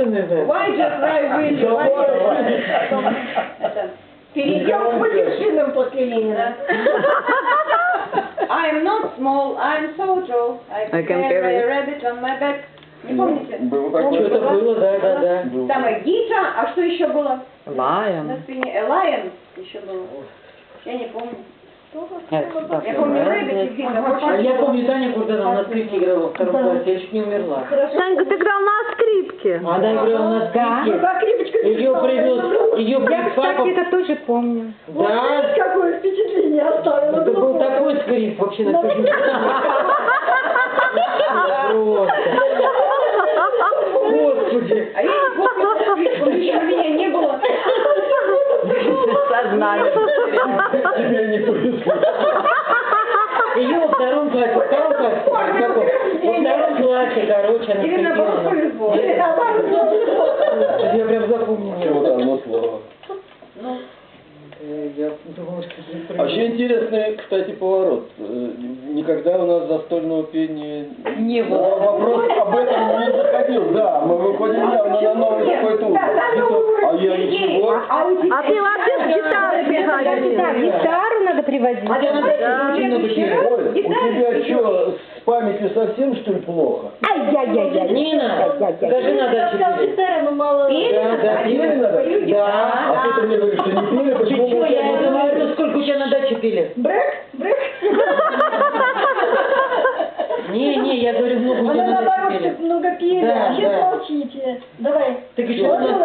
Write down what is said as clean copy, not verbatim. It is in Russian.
Why just cry Willy? Why перейдем к матершинам после Ленина. I'm not small, I'm so tall. I can carry a rabbit on my back. Не помните? Было такое. Что-то было, да. Там Гита, а что еще было? На Lion. спине Lion еще было. Я не помню. That's Я помню Rabbit и Гита. А я помню, Таня Курдана на скрипке играла во втором классе, я чуть не умерла. Санька, ты играл на скрипке. Она играла на скрипке, ее привез папа. Кстати, это тоже помню. Да, Какое впечатление оставило. это был такой скрип вообще на всю жизнь. Просто. Господи. А я не помню, еще у меня не было. Сознание. Тебе не повезло. Ее во втором классе, во втором классе, короче, она Или наоборот повезло. скрипела. Или наоборот повезло. Я прям запомнил. Вот одно слово. Я думал, что это Вообще интересный, кстати, поворот. Никогда у нас застольного пения не было. Вопрос об этом не заходил. Да, мы выходим явно на новый какой-то уровень. А я ничего. А ты вообще с гитарой приходил? Гитару надо привозить. А я надо очень много пела. Ой, у тебя что, с памятью совсем, что ли, плохо? Ай-яй-яй-яй. Нина, скажи на даче пели. Гитара, ну мало. Да, Пели надо? Да. А ты мне говоришь, что не пели, Ты почему что, мы я говорю, сколько у тебя на даче пели? Брек? Не, я говорю, много у тебя Она на даче наоборот пели. много пели, Да, а сейчас да. молчите. Давай. Так еще у нас